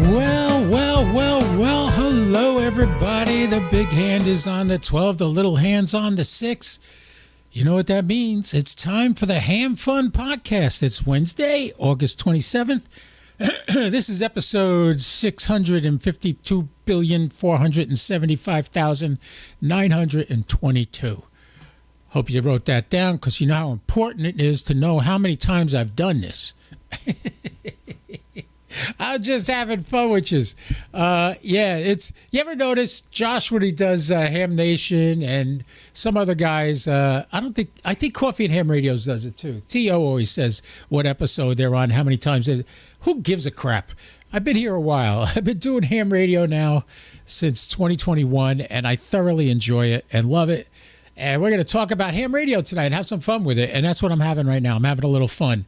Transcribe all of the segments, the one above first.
Well, hello everybody. The big hand is on the 12, the little hand's on the 6. You know what that means. It's time for the Ham Fun Podcast. It's Wednesday, August 27th. This is episode 652,475,922. Hope you wrote that down because you know how important it is to know how many times I've done this. I'm just having fun with you. You ever notice Josh when he does Ham Nation and some other guys? I think Coffee and Ham Radios does it too. T.O. always says what episode they're on, how many times. Who gives a crap? I've been here a while. I've been doing ham radio now since 2021, and I thoroughly enjoy it and love it. And we're going to talk about ham radio tonight and have some fun with it. And that's what I'm having right now. I'm having a little fun.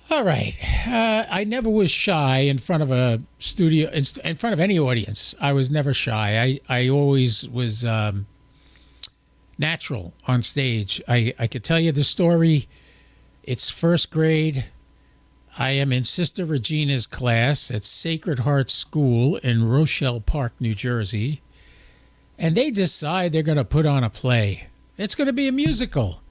All right. I never was shy in front of a studio, in front of any audience. I was never shy. I always was natural on stage. I could tell you the story. It's first grade. I am in Sister Regina's class at Sacred Heart School in Rochelle Park, New Jersey. And they decide they're going to put on a play. It's going to be a musical.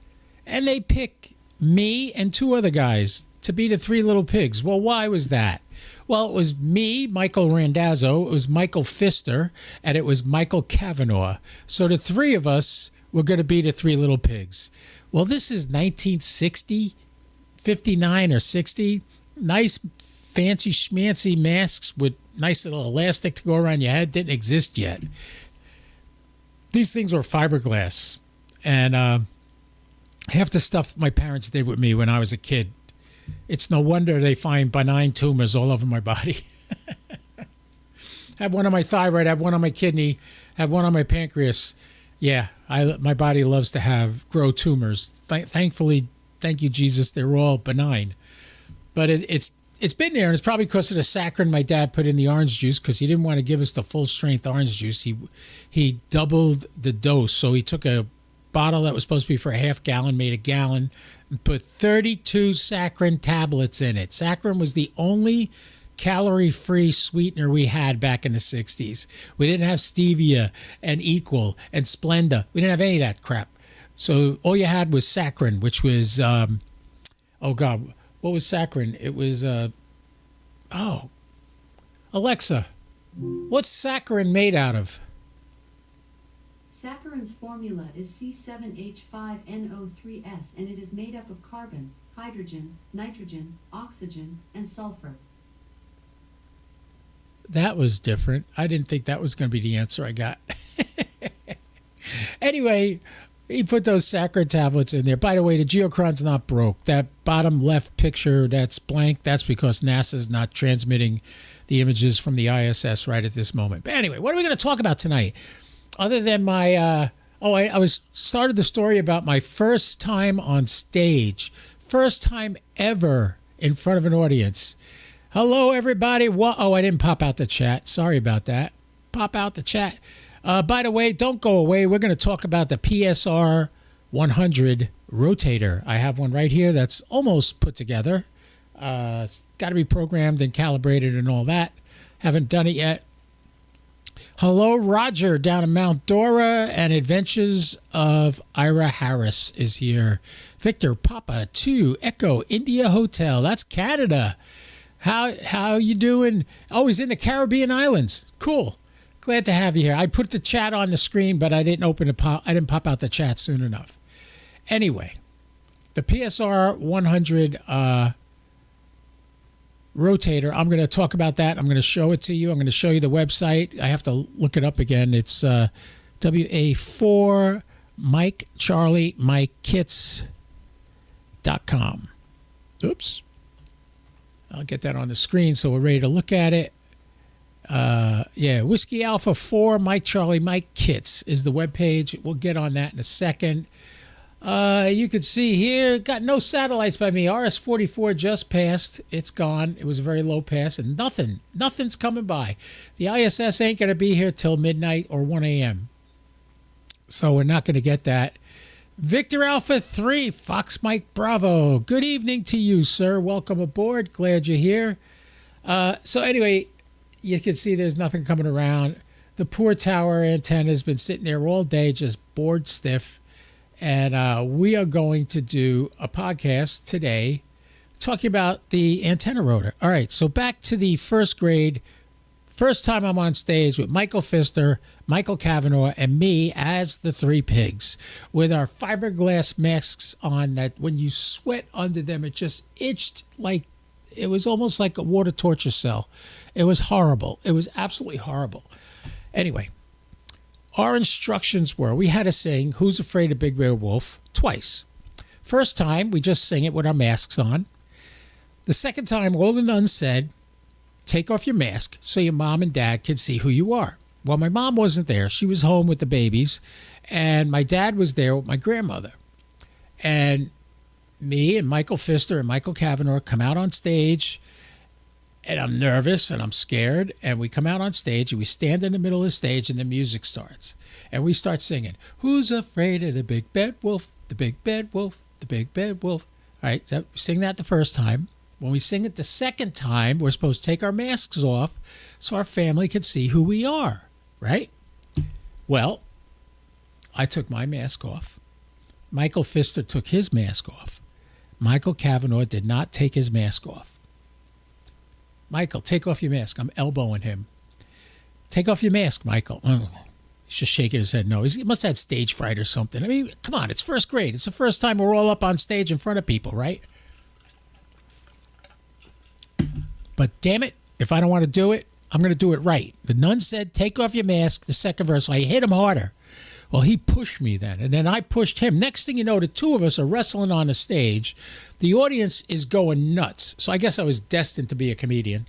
And they pick me and two other guys to be the Three Little Pigs. Well, why was that? Well, it was me, Michael Randazzo, it was Michael Pfister, and it was Michael Cavanaugh. So the three of us were going to be the Three Little Pigs. Well, this is 1960, 59 or 60. Nice, fancy, schmancy masks with nice little elastic to go around your head. Didn't exist yet. These things were fiberglass. And half the stuff my parents did with me when I was a kid, it's no wonder they find benign tumors all over my body. Have one on my thyroid, have one on my kidney, have one on my pancreas. Yeah, my body loves to grow tumors. Thankfully, thank you, Jesus, they're all benign. But it's been there, and it's probably because of the saccharin my dad put in the orange juice because he didn't want to give us the full-strength orange juice. He doubled the dose, so he took a bottle that was supposed to be for a half gallon, made a gallon, and put 32 saccharin tablets in it. Saccharin was the only calorie-free sweetener we had back in the 60s. We didn't have stevia and Equal and Splenda. We didn't have any of that crap. So all you had was saccharin, which was, what was saccharin? It was, Alexa, what's saccharin made out of? Saccharin's formula is C7H5NO3S, and it is made up of carbon, hydrogen, nitrogen, oxygen, and sulfur. That was different. I didn't think that was going to be the answer I got. Anyway, he put those saccharin tablets in there. By the way, the geochron's not broke. That bottom left picture that's blank, that's because NASA's not transmitting the images from the ISS right at this moment. But anyway, what are we going to talk about tonight? Other than my, I started the story about my first time on stage. First time ever in front of an audience. Hello, everybody. I didn't pop out the chat. Sorry about that. Pop out the chat. By the way, don't go away. We're going to talk about the PER-100 Rotator. I have one right here that's almost put together. It's got to be programmed and calibrated and all that. Haven't done it yet. Hello, Roger, down in Mount Dora, and Adventures of Ira Harris is here. Victor Papa 2 Echo India Hotel. That's Canada. How you doing? Oh, he's in the Caribbean islands. Cool. Glad to have you here. I put the chat on the screen, but I didn't I didn't pop out the chat soon enough. Anyway, the PER-100 Rotator. I'm going to talk about that. I'm going to show it to you. I'm going to show you the website. I have to look it up again. It's WA4 Mike Charlie Mike Kits.com. Oops. I'll get that on the screen so we're ready to look at it. Whiskey Alpha 4 Mike Charlie Mike Kits is the webpage. We'll get on that in a second. You can see here, got no satellites by me. RS-44 just passed. It's gone. It was a very low pass, and nothing's coming by. The ISS ain't going to be here till midnight or 1 a.m. So we're not going to get that. Victor Alpha 3, Fox Mike Bravo. Good evening to you, sir. Welcome aboard. Glad you're here. So anyway, you can see there's nothing coming around. The poor tower antenna has been sitting there all day, just bored stiff. And we are going to do a podcast today talking about the antenna rotor. All right, so back to the first grade. First time I'm on stage with Michael Pfister, Michael Cavanaugh, and me as the three pigs with our fiberglass masks on that when you sweat under them, it just itched like it was almost like a water torture cell. It was horrible. It was absolutely horrible. Anyway, our instructions were we had to sing Who's Afraid of Big Bear Wolf twice. First time, we just sing it with our masks on. The second time, all the nuns said, take off your mask so your mom and dad can see who you are. Well, my mom wasn't there. She was home with the babies. And my dad was there with my grandmother. And me and Michael Pfister and Michael Cavanaugh come out on stage. And I'm nervous and I'm scared. And we come out on stage and we stand in the middle of the stage and the music starts. And we start singing, Who's afraid of the big bad wolf? The big bad wolf, the big bad wolf. All right, so we sing that the first time. When we sing it the second time, we're supposed to take our masks off so our family can see who we are, right? Well, I took my mask off. Michael Pfister took his mask off. Michael Cavanaugh did not take his mask off. Michael, take off your mask. I'm elbowing him. Take off your mask, Michael. Oh, he's just shaking his head no. He must have had stage fright or something. I mean, come on, it's first grade. It's the first time we're all up on stage in front of people, right? But damn it, if I don't want to do it, I'm going to do it right. The nun said, take off your mask, the second verse. So I hit him harder. Well, he pushed me then, and then I pushed him. Next thing you know, the two of us are wrestling on the stage. The audience is going nuts. So I guess I was destined to be a comedian.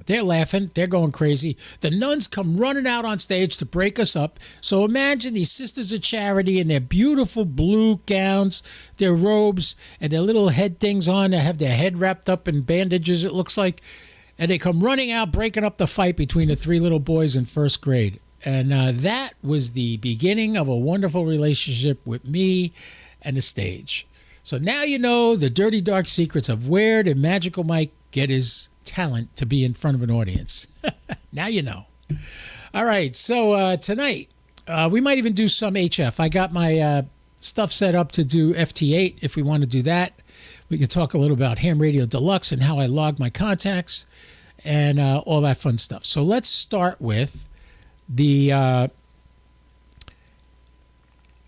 They're laughing. They're going crazy. The nuns come running out on stage to break us up. So imagine these Sisters of Charity in their beautiful blue gowns, their robes, and their little head things on that have their head wrapped up in bandages, it looks like. And they come running out, breaking up the fight between the three little boys in first grade. And that was the beginning of a wonderful relationship with me and the stage. So now you know the dirty, dark secrets of where did Magical Mike get his talent to be in front of an audience. Now you know. All right, so tonight we might even do some HF. I got my stuff set up to do FT8 if we want to do that. We can talk a little about Ham Radio Deluxe and how I log my contacts and all that fun stuff. So let's start with the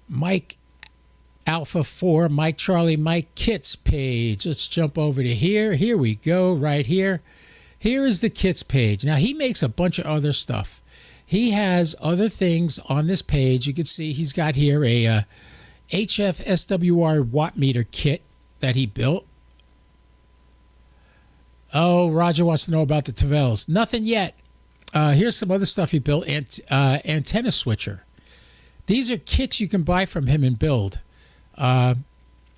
Mike Alpha 4, Mike Charlie, Mike Kits page. Let's jump over to here. Here we go, right here. Here is the Kits page. Now, he makes a bunch of other stuff. He has other things on this page. You can see he's got here a HF SWR watt meter kit that he built. Oh, Roger wants to know about the Tavels. Nothing yet. Here's some other stuff he built. Antenna switcher. These are kits you can buy from him and build.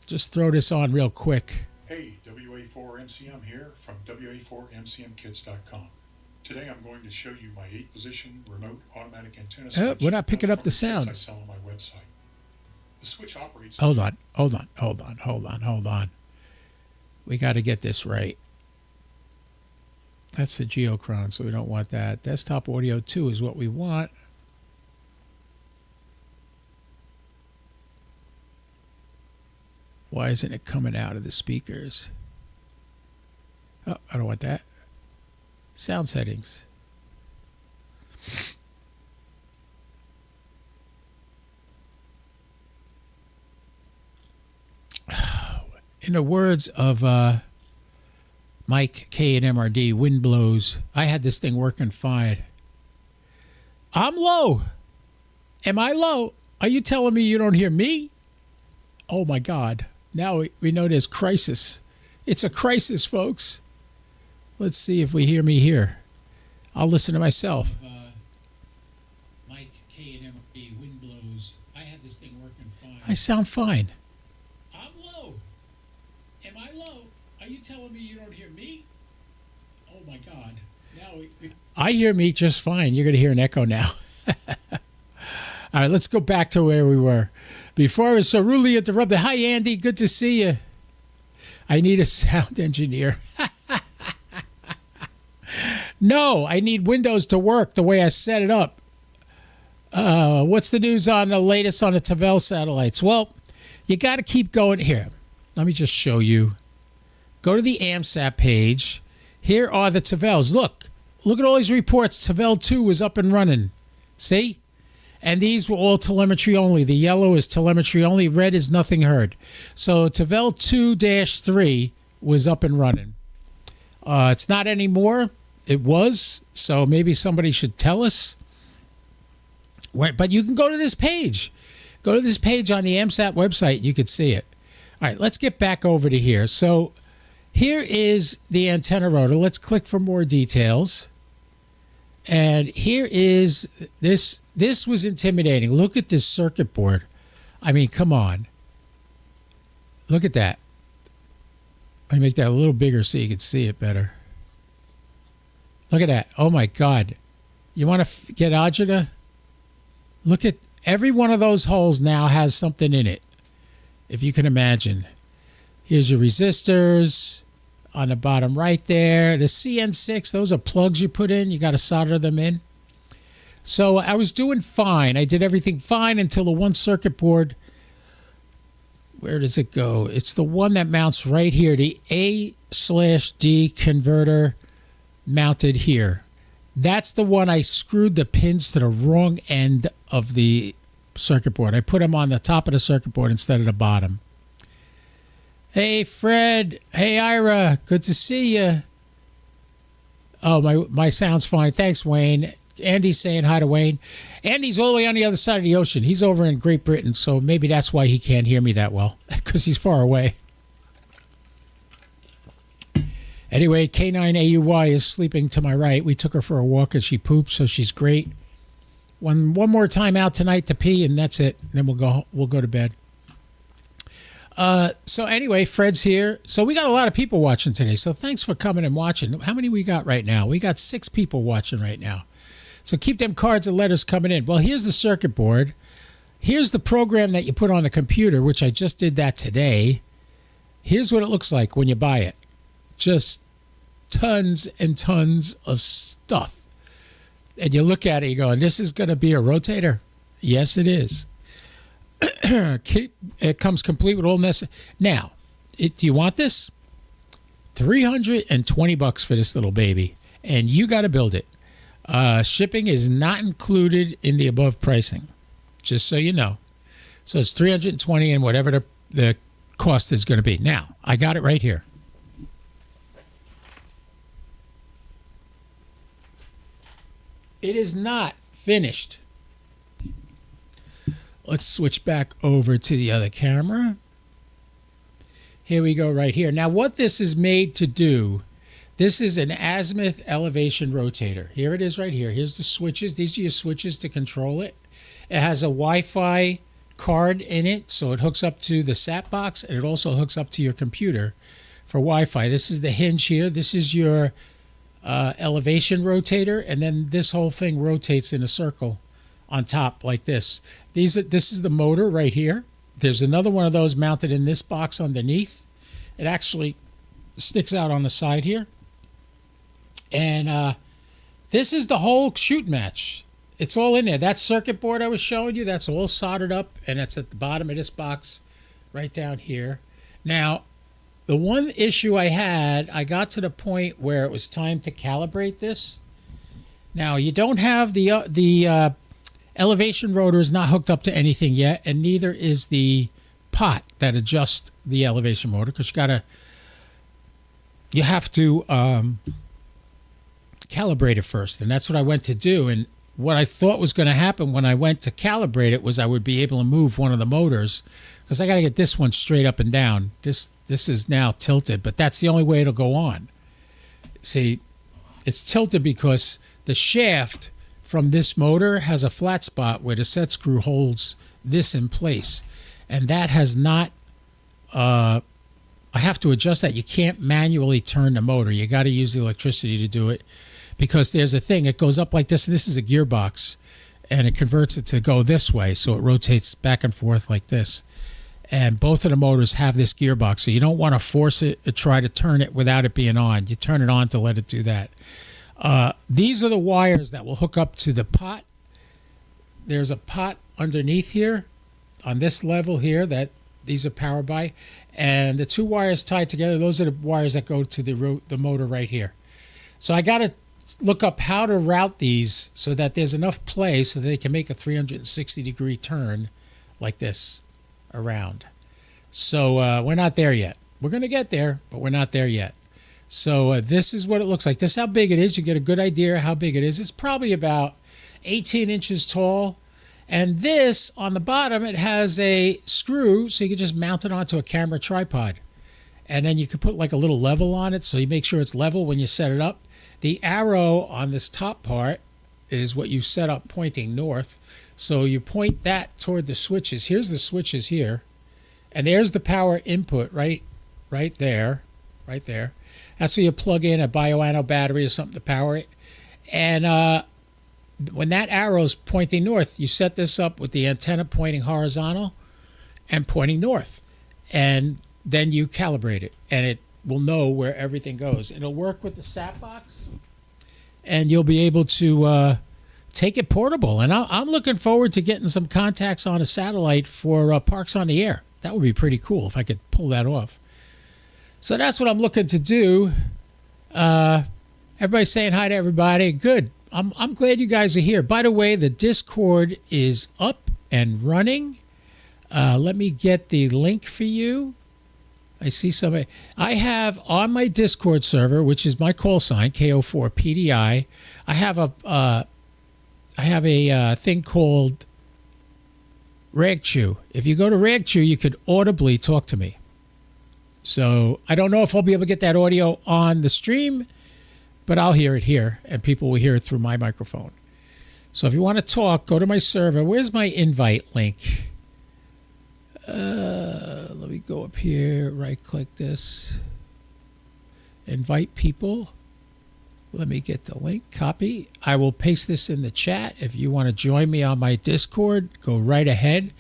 Just throw this on real quick. Hey, WA4MCM here from WA4MCMKits.com. Today I'm going to show you my 8-position remote automatic antenna switch. We're not picking up the sound. I sell on my website. The switch operates. Hold on. We got to get this right. That's the Geochron, so we don't want that. Desktop audio 2 is what we want. Why isn't it coming out of the speakers? Oh, I don't want that. Sound settings. In the words of Mike K and MRD, wind blows. I had this thing working fine. I'm low. Am I low? Are you telling me you don't hear me? Oh my God. Now we know there's crisis. It's a crisis, folks. Let's see if we hear me here. I'll listen to myself. Mike K and MRD, wind blows. I had this thing working fine. I sound fine. I'm low. Am I low? Are you telling me you don't hear me? Oh my God. Now I hear me just fine. You're going to hear an echo now. All right, let's go back to where we were. Before I was so rudely interrupted. Hi, Andy. Good to see you. I need a sound engineer. No, I need Windows to work the way I set it up. What's the news on the latest on the Tavel satellites? Well, you got to keep going here. Let me just show you. Go to the AMSAT page. Here are the Tavels. Look at all these reports. Tavel 2 was up and running. See? And these were all telemetry only. The yellow is telemetry only. Red is nothing heard. So Tavel 2-3 was up and running. It's not anymore. It was. So maybe somebody should tell us. But you can go to this page. Go to this page on the AMSAT website. You could see it. All right, let's get back over to here. So here is the antenna rotor. Let's click for more details. And here is this. This was intimidating. Look at this circuit board. I mean, come on. Look at that. Let me make that a little bigger so you can see it better. Look at that. Oh, my God. You want to get agita? Look at every one of those holes now has something in it, if you can imagine. Here's your resistors on the bottom right there. The CN6, those are plugs you put in. You got to solder them in. So I was doing fine. I did everything fine until the one circuit board. Where does it go? It's the one that mounts right here. The A/D converter mounted here. That's the one I screwed the pins to the wrong end of the circuit board. I put them on the top of the circuit board instead of the bottom. Hey, Fred. Hey, Ira. Good to see you. Oh, my sound's fine. Thanks, Wayne. Andy's saying hi to Wayne. Andy's all the way on the other side of the ocean. He's over in Great Britain, so maybe that's why he can't hear me that well, because he's far away. Anyway, K9AUY is sleeping to my right. We took her for a walk and she pooped, so she's great. One more time out tonight to pee, and that's it. Then we'll go to bed. So anyway, Fred's here. So we got a lot of people watching today. So thanks for coming and watching. How many we got right now? We got 6 people watching right now. So keep them cards and letters coming in. Well, here's the circuit board. Here's the program that you put on the computer, which I just did that today. Here's what it looks like when you buy it. Just tons and tons of stuff. And you look at it, you go, this is going to be a rotator? Yes, it is. It comes complete with all necessary. Now, do you want this? $320 for this little baby. And you got to build it. Shipping is not included in the above pricing, just so you know. So it's $320 and whatever the cost is going to be. Now, I got it right here. It is not finished. Let's switch back over to the other camera. Here we go right here. Now, what this is made to do, this is an azimuth elevation rotator. Here it is right here. Here's the switches. These are your switches to control it. It has a Wi-Fi card in it, so it hooks up to the SAT box, and it also hooks up to your computer for Wi-Fi. This is the hinge here. This is your elevation rotator, and then this whole thing rotates in a circle on top like this. This is the motor right here. There's another one of those mounted in this box underneath. It actually sticks out on the side here. And this is the whole shoot match. It's all in there. That circuit board I was showing you, that's all soldered up, and that's at the bottom of this box right down here. Now, the one issue I had, I got to the point where it was time to calibrate this. Now, you don't have the elevation rotor is not hooked up to anything yet, and neither is the pot that adjusts the elevation motor, because you have to calibrate it first, and that's what I went to do. And what I thought was going to happen when I went to calibrate it was I would be able to move one of the motors, because I got to get this one straight up and down. This is now tilted, but that's the only way it'll go on. See, it's tilted because the shaft from this motor has a flat spot where the set screw holds this in place, and that has not I have to adjust that. You can't manually turn the motor. You got to use the electricity to do it, because there's a thing. It goes up like this. This is a gearbox, and it converts it to go this way, so it rotates back and forth like this. And both of the motors have this gearbox, so you don't want to force it or try to turn it without it being on. You turn it on to let it do that. These are the wires that will hook up to the pot. There's a pot underneath here on this level here that these are powered by. And the two wires tied together, those are the wires that go to the motor right here. So I got to look up how to route these so that there's enough play so that they can make a 360-degree turn like this around. So we're not there yet. We're going to get there, but we're not there yet. So this is what it looks like. This is how big it is. You get a good idea how big it is. It's probably about 18 inches tall. And this, on the bottom, it has a screw, so you can just mount it onto a camera tripod. And then you can put like a little level on it, so you make sure it's level when you set it up. The arrow on this top part is what you set up pointing north. So you point that toward the switches. Here's the switches here. And there's the power input right there. Right there. That's where you plug in a bioanode battery or something to power it. And when that arrow's pointing north, you set this up with the antenna pointing horizontal and pointing north. And then you calibrate it, and it will know where everything goes. It'll work with the SAT box, and you'll be able to take it portable. And I'm looking forward to getting some contacts on a satellite for Parks on the Air. That would be pretty cool if I could pull that off. So that's what I'm looking to do. Everybody's saying hi to everybody. Good. I'm glad you guys are here. By the way, the Discord is up and running. Let me get the link for you. I see somebody. I have on my Discord server, which is my call sign, KO4PDI. I have a thing called RagChew. If you go to RagChew, you could audibly talk to me. So I don't know if I'll be able to get that audio on the stream, but I'll hear it here, and people will hear it through my microphone. So if you want to talk, go to my server. Where's my invite link? Let me go up here, right-click this. Invite people. Let me get the link, copy. I will paste this in the chat. If you want to join me on my Discord, go right ahead.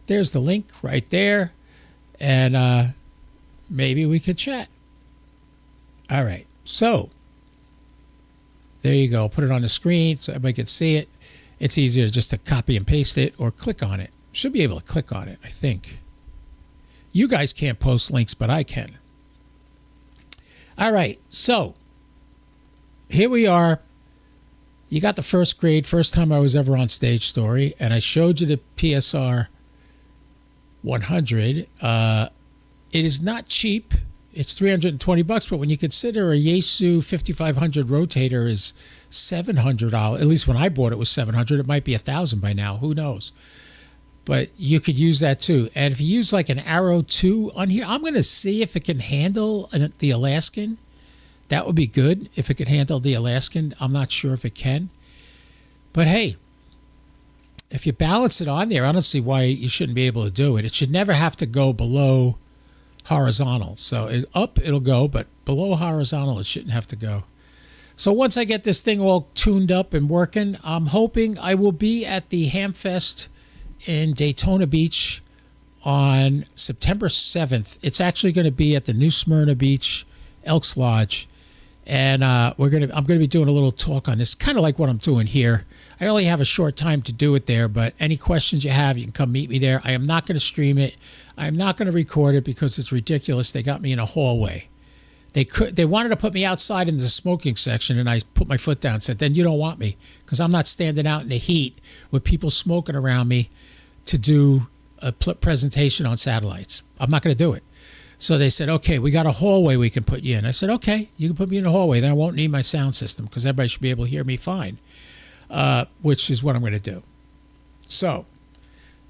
There's the link right there. And maybe we could chat. All right, so there you go. Put it on the screen so everybody can see it. It's easier just to copy and paste it or click on it. Should be able to click on it, I think. You guys can't post links, but I can. All right, so here we are. You got the first grade, first time I was ever on stage story, and I showed you the PER-100. It is not cheap. It's $320, but when you consider a Yaesu 5500 rotator is $700, at least when I bought it was $700. It might be $1,000 by now. Who knows? But you could use that too. And if you use like an Arrow 2 on here, I'm going to see if it can handle the Alaskan. That would be good if it could handle the Alaskan. I'm not sure if it can. But hey, if you balance it on there, I don't see why you shouldn't be able to do it. It should never have to go below horizontal. So up it'll go, but below horizontal it shouldn't have to go. So once I get this thing all tuned up and working, I'm hoping I will be at the Hamfest in Daytona Beach on September 7th. It's actually going to be at the New Smyrna Beach Elks Lodge. And I'm going to be doing a little talk on this, kind of like what I'm doing here. I only have a short time to do it there, but any questions you have, you can come meet me there. I am not going to stream it. I am not going to record it because it's ridiculous. They got me in a hallway. They wanted to put me outside in the smoking section, and I put my foot down and said, then you don't want me, because I'm not standing out in the heat with people smoking around me to do a presentation on satellites. I'm not going to do it. So they said, okay, we got a hallway we can put you in. I said, okay, you can put me in the hallway. Then I won't need my sound system because everybody should be able to hear me fine, which is what I'm going to do. So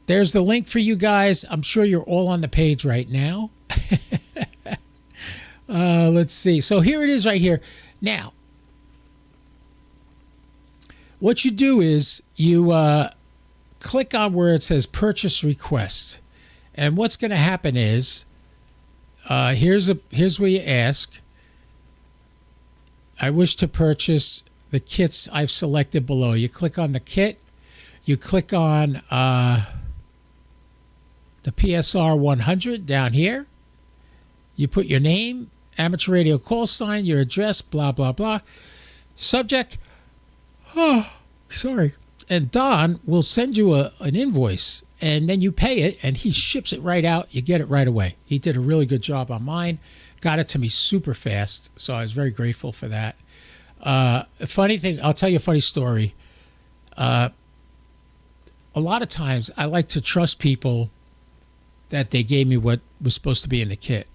there's the link for you guys. I'm sure you're all on the page right now. Let's see. So here it is right here. Now, what you do is you click on where it says purchase request. And what's going to happen is, here's where you ask, I wish to purchase the kits I've selected below. You click on the kit. You click on the PER-100 down here. You put your name, amateur radio call sign, your address, blah, blah, blah. Subject, oh, sorry. And Don will send you an invoice, and then you pay it, and he ships it right out. You get it right away. He did a really good job on mine. Got it to me super fast, so I was very grateful for that. Funny thing, I'll tell you a funny story. A lot of times I like to trust people that they gave me what was supposed to be in the kit.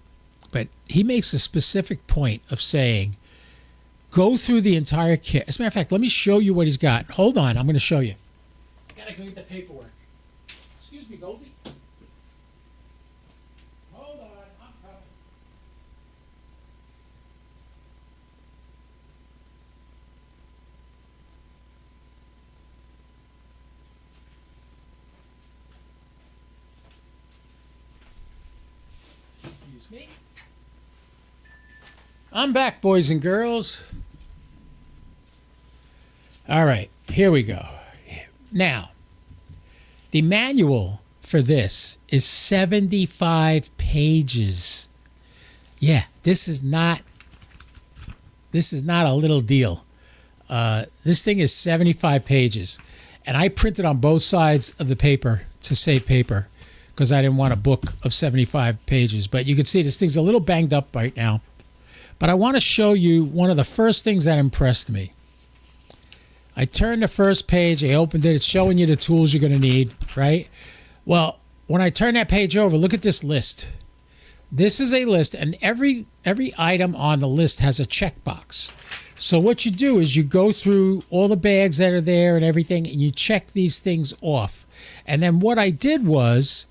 But he makes a specific point of saying, go through the entire kit. As a matter of fact, let me show you what he's got. Hold on, I'm going to show you. I got to go get the paperwork. Excuse me, Goldie. Hold on, I'm coming. Excuse me. I'm back, boys and girls. All right, here we go. Now, the manual for this is 75 pages. Yeah, this is not a little deal. This thing is 75 pages, and I printed on both sides of the paper to save paper because I didn't want a book of 75 pages. But you can see this thing's a little banged up right now. But I want to show you one of the first things that impressed me. I turned the first page, I opened it, it's showing you the tools you're going to need, right? Well, when I turn that page over, look at this list. This is a list, and every item on the list has a checkbox. So what you do is you go through all the bags that are there and everything, and you check these things off. And then what I did was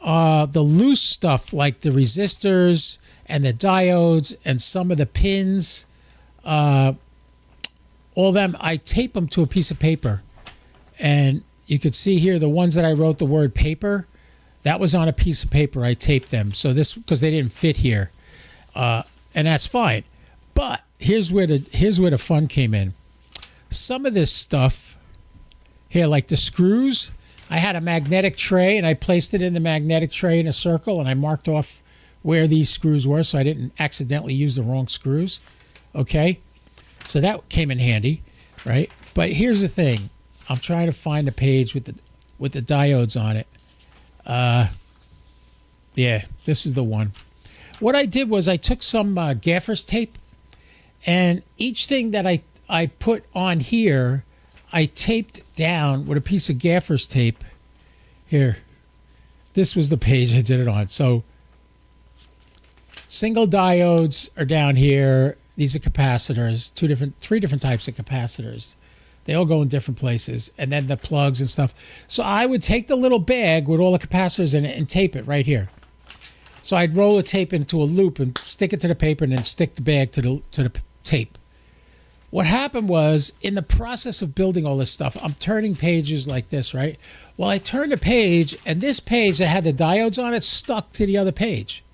the loose stuff like the resistors and the diodes and some of the pins, all of them, I tape them to a piece of paper. And you could see here the ones that I wrote the word paper, that was on a piece of paper. I taped them. So this, because they didn't fit here. And that's fine. But here's where the fun came in. Some of this stuff here, like the screws, I had a magnetic tray and I placed it in the magnetic tray in a circle and I marked off where these screws were so I didn't accidentally use the wrong screws. Okay? So that came in handy, right? But here's the thing. I'm trying to find a page with the diodes on it. Yeah, this is the one. What I did was I took some gaffer's tape, and each thing that I put on here, I taped down with a piece of gaffer's tape. Here, this was the page I did it on. So single diodes are down here. These are capacitors, three different types of capacitors. They all go in different places, and then the plugs and stuff. So I would take the little bag with all the capacitors in it and tape it right here. So I'd roll the tape into a loop and stick it to the paper and then stick the bag to the tape. What happened was, in the process of building all this stuff, I'm turning pages like this, right? Well, I turned a page, and this page that had the diodes on it stuck to the other page.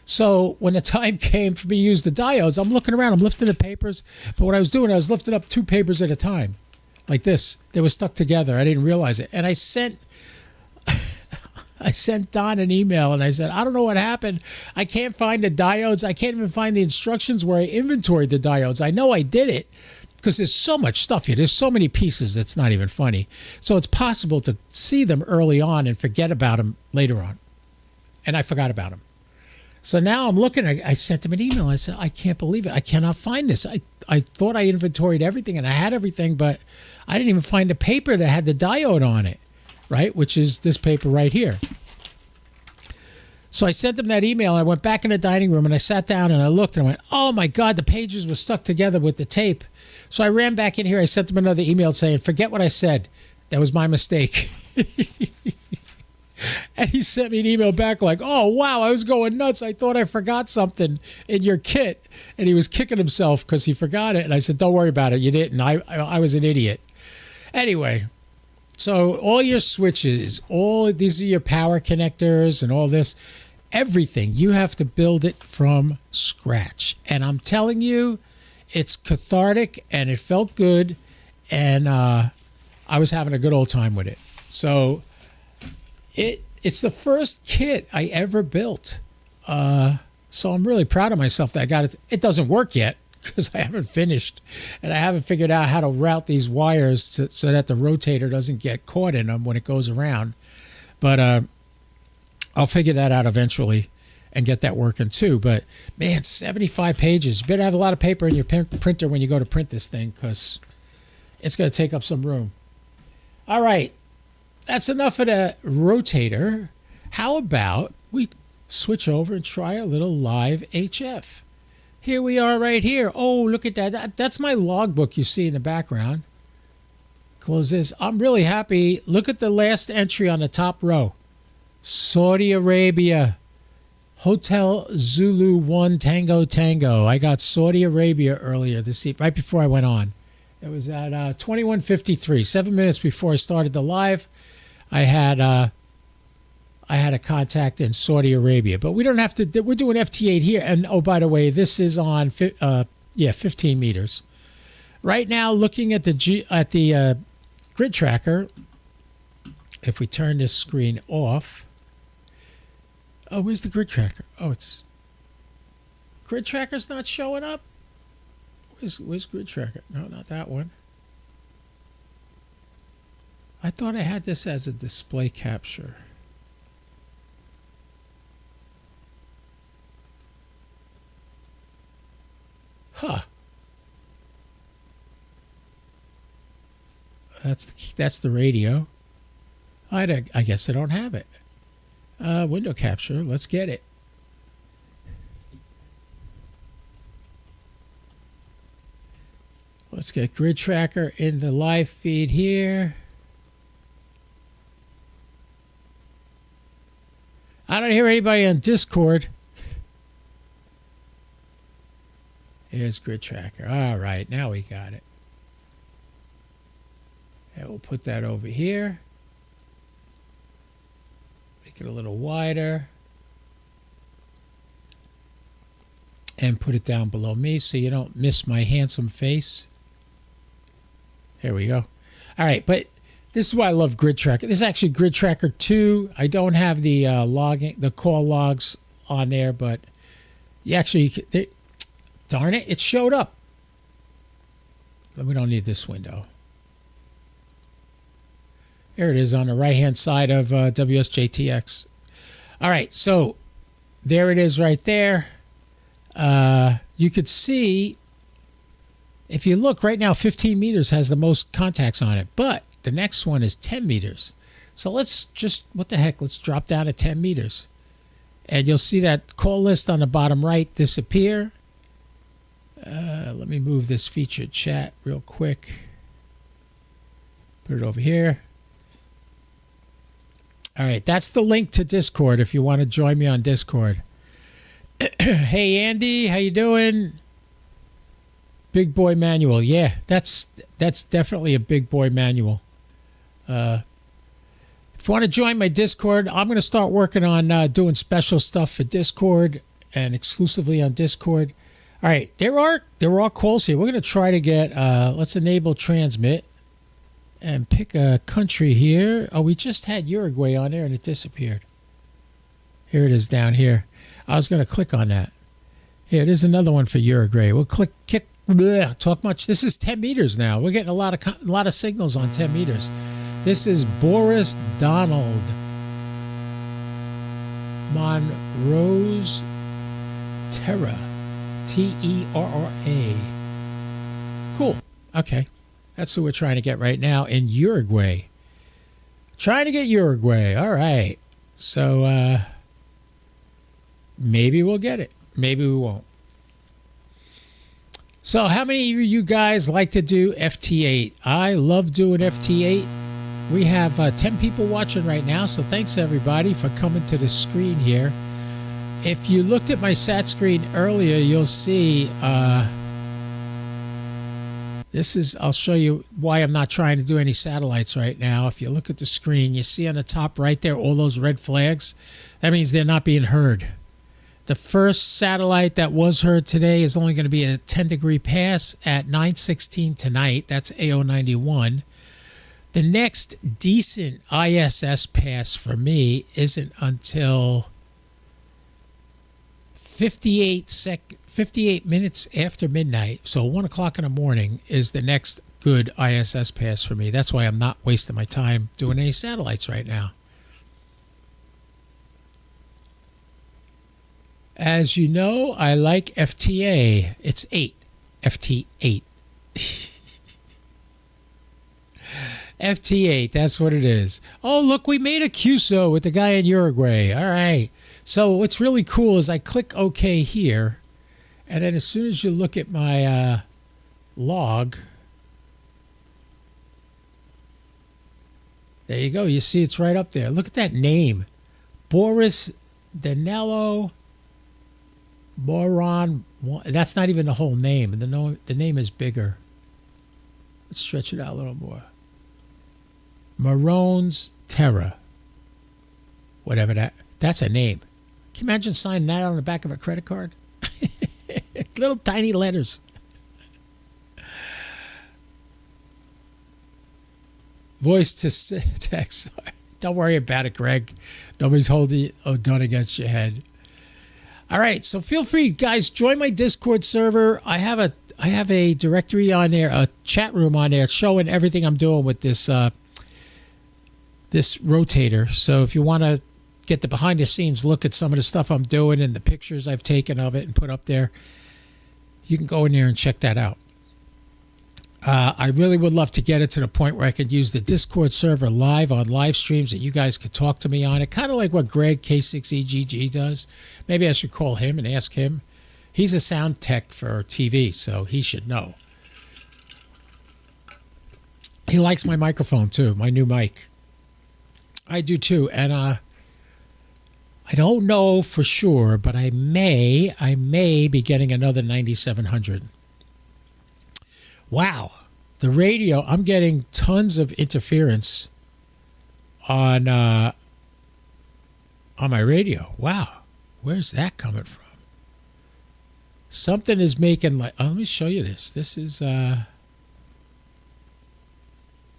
So when the time came for me to use the diodes, I'm looking around, I'm lifting the papers. But what I was doing, I was lifting up 2 papers at a time, like this. They were stuck together. I didn't realize it. And I sent Don an email, and I said, I don't know what happened. I can't find the diodes. I can't even find the instructions where I inventoried the diodes. I know I did it because there's so much stuff here. There's so many pieces that's not even funny. So it's possible to see them early on and forget about them later on. And I forgot about them. So now I'm looking, I sent him an email. I said, I can't believe it. I cannot find this. I thought I inventoried everything and I had everything, but I didn't even find the paper that had the diode on it, right? Which is this paper right here. So I sent him that email. I went back in the dining room and I sat down and I looked and I went, oh my God, the pages were stuck together with the tape. So I ran back in here. I sent him another email saying, forget what I said. That was my mistake. And he sent me an email back like, oh, wow, I was going nuts. I thought I forgot something in your kit. And he was kicking himself because he forgot it. And I said, don't worry about it. You didn't. I was an idiot. Anyway, so all your switches, all these are your power connectors and all this, everything, you have to build it from scratch. And I'm telling you, it's cathartic and it felt good. And I was having a good old time with it. So it's the first kit I ever built. So I'm really proud of myself that I got it. It doesn't work yet because I haven't finished, and I haven't figured out how to route these wires so that the rotator doesn't get caught in them when it goes around. But I'll figure that out eventually and get that working too. But man, 75 pages. You better have a lot of paper in your printer when you go to print this thing, because it's going to take up some room. All right, that's enough of the rotator. How about we switch over and try a little live HF? Here we are right here. Oh, look at that. That's my logbook you see in the background. Close this. I'm really happy. Look at the last entry on the top row. Saudi Arabia. Hotel Zulu 1 Tango Tango. I got Saudi Arabia earlier this evening, right before I went on. It was at 21:53, 7 minutes before I started the live. I had a contact in Saudi Arabia, but we don't have to. We're doing FT8 here, and oh, by the way, this is on 15 meters. Right now, looking at the grid tracker. If we turn this screen off. Oh, where's the grid tracker? Oh, it's grid tracker's not showing up. Where's grid tracker? No, not that one. I thought I had this as a display capture. Huh. That's the radio. I guess I don't have it. Window capture. Let's get it. Let's get grid tracker in the live feed here. I don't hear anybody on Discord. Here's grid tracker. All right, now we got it. And we'll put that over here. Make it a little wider. And put it down below me so you don't miss my handsome face. There we go. All right, but this is why I love grid tracker. This is actually grid tracker 2. I don't have the the call logs on there, but you actually, darn it, it showed up. We don't need this window. There it is on the right-hand side of WSJTX. All right, so there it is right there. You could see, if you look right now, 15 meters has the most contacts on it, but the next one is 10 meters. So let's just, what the heck, let's drop down to 10 meters. And you'll see that call list on the bottom right disappear. Let me move this featured chat real quick. Put it over here. All right, that's the link to Discord if you want to join me on Discord. Hey, Andy, how you doing? Big boy manual. Yeah, that's definitely a big boy manual. If you want to join my Discord, I'm going to start working on doing special stuff for Discord and exclusively on Discord. All right, there are calls here. We're going to try to get, let's enable transmit and pick a country here. Oh, we just had Uruguay on there and it disappeared. Here it is down here. I was going to click on that. Here, there's another one for Uruguay. We'll talk much. This is 10 meters now. We're getting a lot of signals on 10 meters. This is Boris Donald Monroe's Terra. Terra. Cool. Okay. That's who we're trying to get right now in Uruguay. Trying to get Uruguay. All right. So maybe we'll get it. Maybe we won't. So how many of you guys like to do FT8? I love doing FT8. We have 10 people watching right now, so thanks everybody for coming to the screen here. If you looked at my sat screen earlier, you'll see I'll show you why I'm not trying to do any satellites right now. If you look at the screen, you see on the top right there all those red flags. That means they're not being heard. The first satellite that was heard today is only going to be a 10-degree pass at 9:16 tonight. That's AO91. The next decent ISS pass for me isn't until 58 minutes after midnight, so 1 o'clock in the morning, is the next good ISS pass for me. That's why I'm not wasting my time doing any satellites right now. As you know, I like FTA. It's 8. FT8. FT8, that's what it is. Oh, look, we made a QSO with the guy in Uruguay. All right. So what's really cool is I click OK here, and then as soon as you look at my log, there you go. You see it's right up there. Look at that name. Boris Danilo Moron. That's not even the whole name. The name is bigger. Let's stretch it out a little more. Marone's Terra. Whatever that's a name. Can you imagine signing that on the back of a credit card? Little tiny letters. Voice to text. Don't worry about it, Greg. Nobody's holding a gun against your head. All right, so feel free, guys, join my Discord server. I have a directory on there, a chat room on there showing everything I'm doing with this this rotator. So if you want to get the behind the scenes look at some of the stuff I'm doing and the pictures I've taken of it and put up there, you can go in there and check that out. I really would love to get it to the point where I could use the Discord server live on live streams that you guys could talk to me on it, kind of like what Greg K6EGG does. Maybe I should call him and ask him. He's a sound tech for TV, so he should know. He likes my microphone too, my new mic. I do too, and I don't know for sure, but I may be getting another 9700. Wow, the radio! I'm getting tons of interference on my radio. Wow, where's that coming from? Something is making like. Oh, let me show you this. This is.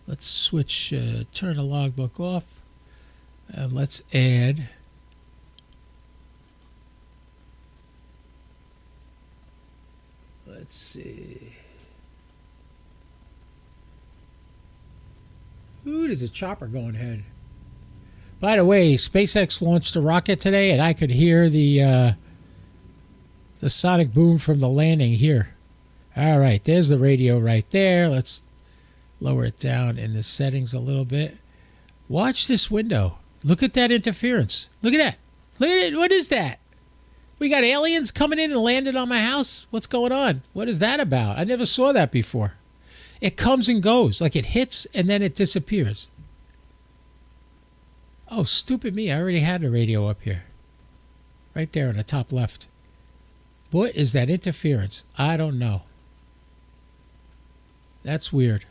Let's switch. Turn the logbook off. And let's add. Let's see. Ooh, there's a chopper going ahead. By the way, SpaceX launched a rocket today, and I could hear the sonic boom from the landing here. All right, there's the radio right there. Let's lower it down in the settings a little bit. Watch this window. Look at that interference. Look at that. Look at it. What is that? We got aliens coming in and landed on my house? What's going on? What is that about? I never saw that before. It comes and goes. Like it hits and then it disappears. Oh, stupid me. I already had the radio up here. Right there on the top left. What is that interference? I don't know. That's weird.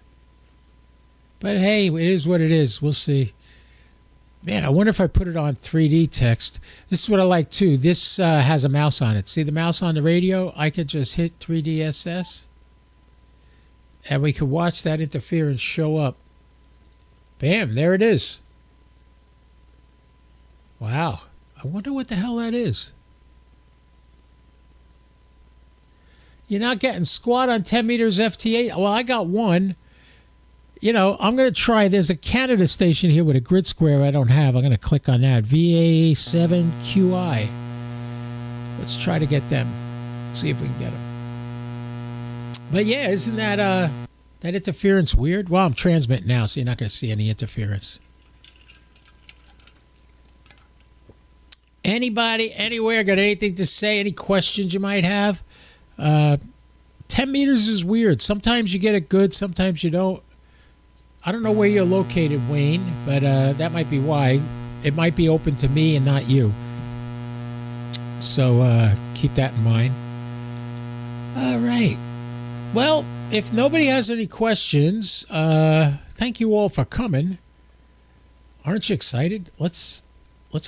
But hey, it is what it is. We'll see. Man, I wonder if I put it on 3D text. This is what I like too. This has a mouse on it. See the mouse on the radio? I could just hit 3DSS. And we could watch that interference show up. Bam, there it is. Wow. I wonder what the hell that is. You're not getting squat on 10 meters FT8? Well, I got one. You know, I'm going to try. There's a Canada station here with a grid square I don't have. I'm going to click on that. VA7QI. Let's try to get them. See if we can get them. But yeah, isn't that interference weird? Well, I'm transmitting now, so you're not going to see any interference. Anybody, anywhere, got anything to say? Any questions you might have? 10 meters is weird. Sometimes you get it good, sometimes you don't. I don't know where you're located, Wayne, but that might be why. It might be open to me and not you. So keep that in mind. All right. Well, if nobody has any questions, thank you all for coming. Aren't you excited? Let's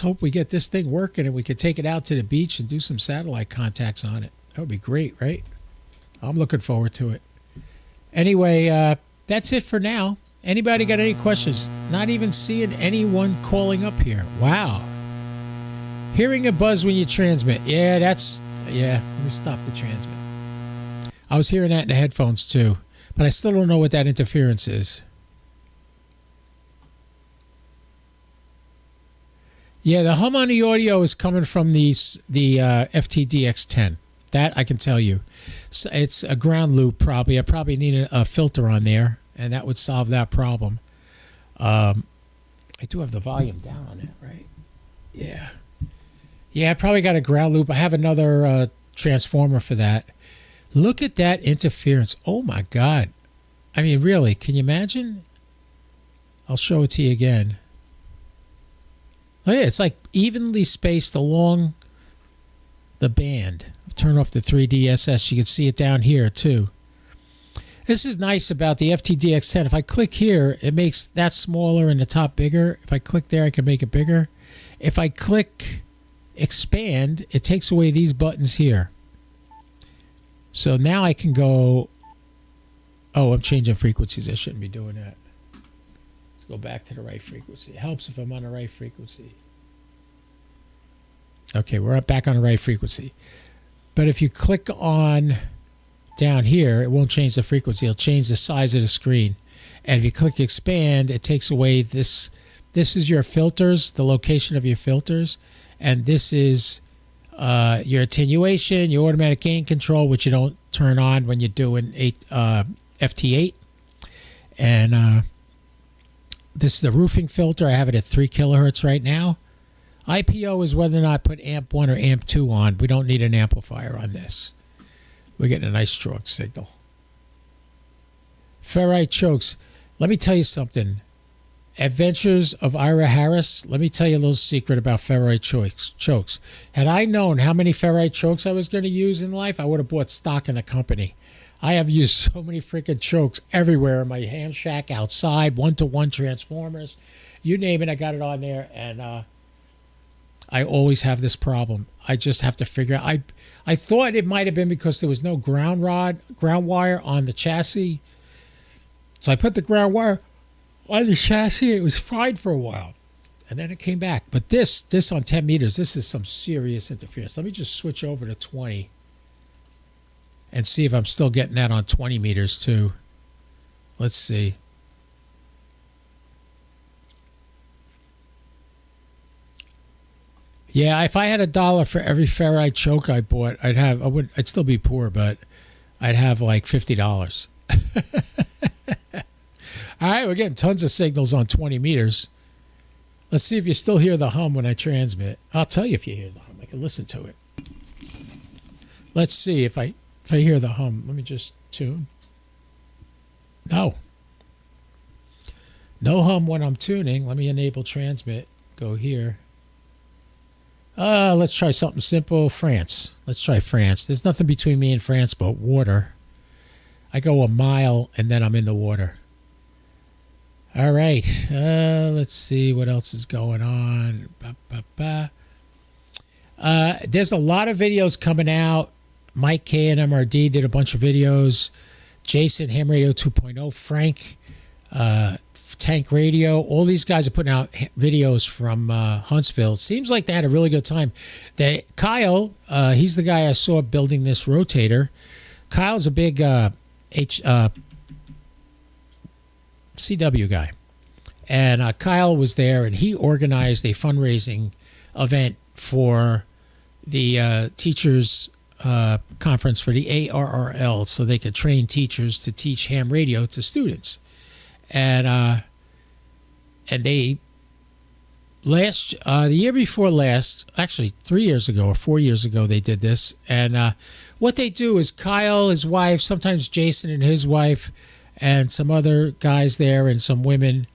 hope we get this thing working and we can take it out to the beach and do some satellite contacts on it. That would be great, right? I'm looking forward to it. Anyway, that's it for now. Anybody got any questions? Not even seeing anyone calling up here. Wow. Hearing a buzz when you transmit. Yeah, that's Yeah, let me stop the transmit. I was hearing that in the headphones too, but I still don't know what that interference is. Yeah, the hum on the audio is coming from the FTDX10. That I can tell you. So it's a ground loop probably. I probably need a filter on there, and that would solve that problem. I do have the volume down on it, right? Yeah. Yeah, I probably got a ground loop. I have another transformer for that. Look at that interference. Oh, my God. I mean, really, can you imagine? I'll show it to you again. Oh, yeah, it's like evenly spaced along the band. Turn off the 3DSS. You can see it down here, too. This is nice about the FTDX10. If I click here, it makes that smaller and the top bigger. If I click there, I can make it bigger. If I click expand, it takes away these buttons here. So now I can go... Oh, I'm changing frequencies. I shouldn't be doing that. Let's go back to the right frequency. It helps if I'm on the right frequency. Okay, we're back on the right frequency. But if you click on down here, it won't change the frequency. It'll change the size of the screen. And if you click expand, it takes away this. This is your filters, the location of your filters. And this is your attenuation, your automatic gain control, which you don't turn on when you're doing FT8. And this is the roofing filter. I have it at 3 kilohertz right now. IPO is whether or not I put amp 1 or amp 2 on. We don't need an amplifier on this. We're getting a nice strong signal. Ferrite chokes. Let me tell you something. Adventures of Ira Harris. Let me tell you a little secret about ferrite chokes. Had I known how many ferrite chokes I was going to use in life, I would have bought stock in the company. I have used so many freaking chokes everywhere in my ham shack, outside, one-to-one transformers. You name it, I got it on there, and I always have this problem. I just have to figure out. I thought it might have been because there was no ground wire on the chassis. So I put the ground wire on the chassis. It was fine for a while. And then it came back. But this on 10 meters, this is some serious interference. Let me just switch over to 20 and see if I'm still getting that on 20 meters too. Let's see. Yeah, if I had $1 for every ferrite choke I bought, I'd still be poor, but I'd have like $50. All right, we're getting tons of signals on 20 meters. Let's see if you still hear the hum when I transmit. I'll tell you if you hear the hum. I can listen to it. Let's see if I hear the hum. Let me just tune. No. No hum when I'm tuning. Let me enable transmit. Go here. Let's try something simple. France. Let's try France. There's nothing between me and France but water. I go a mile and then I'm in the water. All right. Let's see what else is going on. There's a lot of videos coming out. Mike K and MRD did a bunch of videos. Jason, Ham Radio 2.0. Frank, Tank Radio. All these guys are putting out videos from Huntsville. Seems like they had a really good time. Kyle, he's the guy I saw building this rotator. Kyle's a big CW guy. And Kyle was there, and he organized a fundraising event for the teachers' conference for the ARRL so they could train teachers to teach ham radio to students. And they the year before last, actually 3 years ago or 4 years ago, they did this. And what they do is Kyle, his wife, sometimes Jason and his wife, and some other guys there and some women.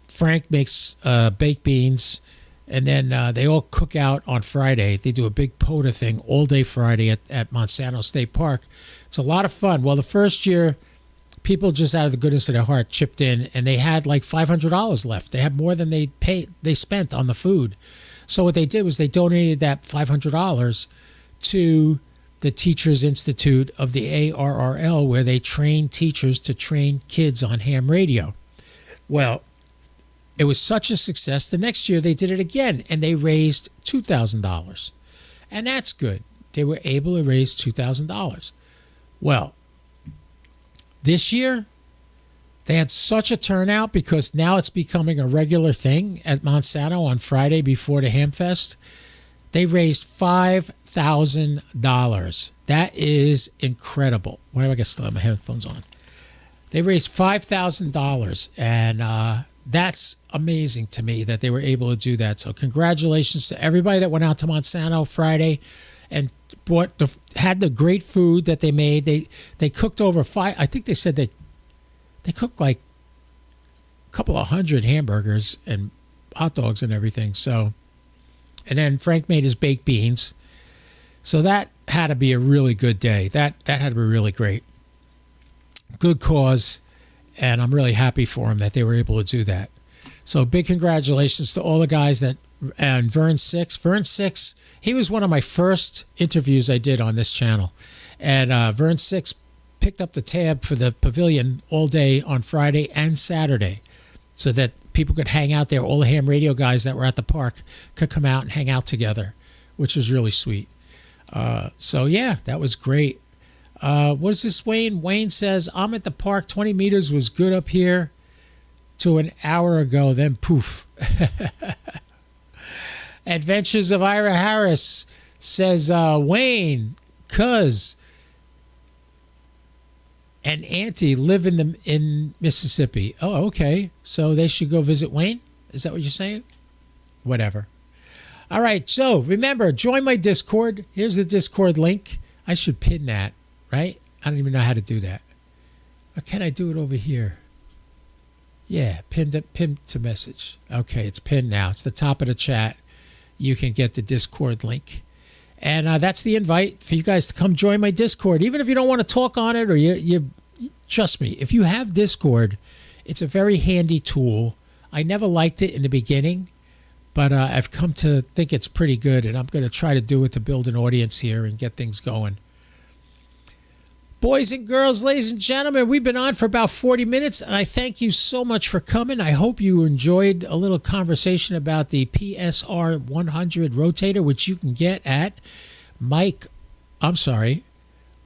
Frank makes baked beans, and then they all cook out on Friday. They do a big POTA thing all day Friday at Monsanto State Park. It's a lot of fun. Well, the first year, people just out of the goodness of their heart chipped in, and they had like $500 left. They had more than they spent on the food. So what they did was they donated that $500 to the Teachers Institute of the ARRL, where they train teachers to train kids on ham radio. Well, it was such a success. The next year they did it again, and they raised $2,000. And that's good. they were able to raise $2,000. Well, this year, they had such a turnout because now it's becoming a regular thing at Monsanto on Friday before the Hamfest. They raised $5,000. That is incredible. Why do I still have my headphones on? They raised $5,000, and that's amazing to me that they were able to do that. So congratulations to everybody that went out to Monsanto Friday and had the great food that they made. They cooked over five. I think they said they cooked like a couple of hundred hamburgers and hot dogs and everything. So, and then Frank made his baked beans. So that had to be a really good day. That had to be really great. Good cause, and I'm really happy for them that they were able to do that. So big congratulations to all the guys and Vern Six. Vern Six, he was one of my first interviews I did on this channel. And Vern Six picked up the tab for the pavilion all day on Friday and Saturday so that people could hang out there. All the ham radio guys that were at the park could come out and hang out together, which was really sweet. So, yeah, that was great. What is this, Wayne? Wayne says, I'm at the park. 20 meters was good up here to an hour ago. Then poof. Adventures of Ira Harris says, Wayne, cuz and Auntie live in Mississippi. Oh, okay. So they should go visit Wayne? Is that what you're saying? Whatever. All right. So remember, join my Discord. Here's the Discord link. I should pin that, right? I don't even know how to do that. Or can I do it over here? Yeah, pin to message. Okay, it's pinned now. It's the top of the chat. You can get the Discord link. And that's the invite for you guys to come join my Discord. Even if you don't want to talk on it, or you trust me, if you have Discord, it's a very handy tool. I never liked it in the beginning, but I've come to think it's pretty good, and I'm going to try to do it to build an audience here and get things going. Boys and girls, ladies and gentlemen, we've been on for about 40 minutes, and I thank you so much for coming. I hope you enjoyed a little conversation about the PER-100 rotator, which you can get at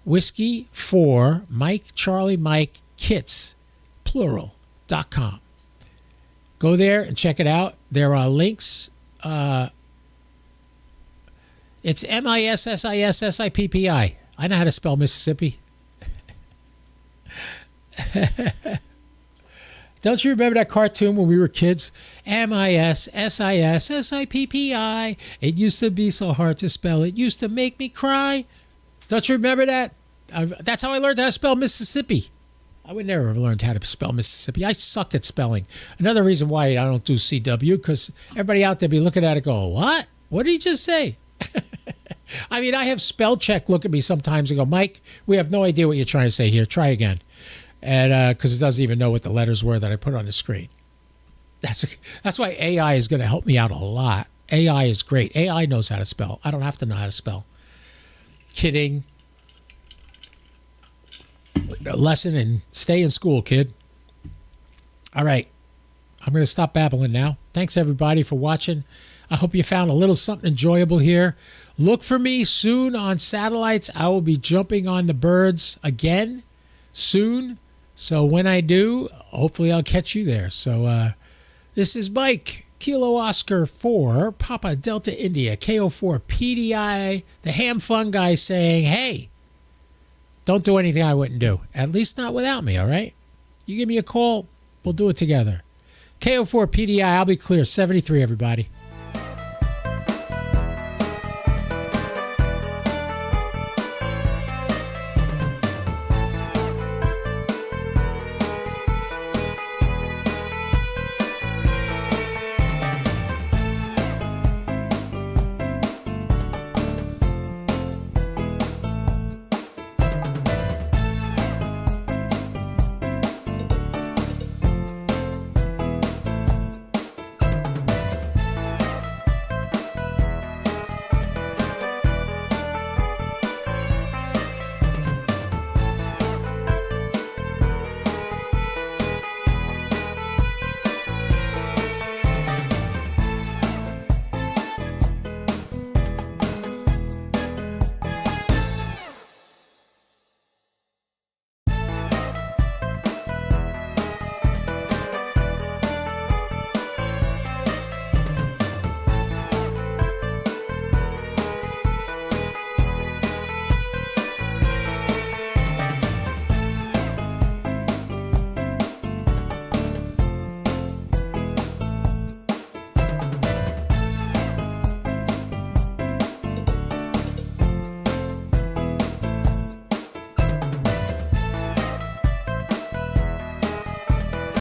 Whiskey 4 Mike Charlie Mike Kits, plural.com. Go there and check it out. There are links. It's MISSISSIPPI. I know how to spell Mississippi. Don't you remember that cartoon when we were kids? MISSISSIPPI. It used to be so hard to spell. It used to make me cry. Don't you remember that? That's how I learned how to spell Mississippi. I would never have learned how to spell Mississippi. I sucked at spelling. Another reason why I don't do CW, because everybody out there be looking at it going, what? What did he just say? I mean, I have spell check look at me sometimes and go, Mike, we have no idea what you're trying to say here. Try again. And because it doesn't even know what the letters were that I put on the screen. That's why AI is going to help me out a lot. AI is great. AI knows how to spell. I don't have to know how to spell. Kidding. Lesson and stay in school, kid. All right. I'm going to stop babbling now. Thanks, everybody, for watching. I hope you found a little something enjoyable here. Look for me soon on satellites. I will be jumping on the birds again soon. So when I do, hopefully I'll catch you there. So this is Mike, Kilo Oscar 4, Papa Delta India, KO4 PDI, the ham fun guy saying, hey, don't do anything I wouldn't do. At least not without me, all right? You give me a call, we'll do it together. KO4 PDI, I'll be clear. 73, everybody.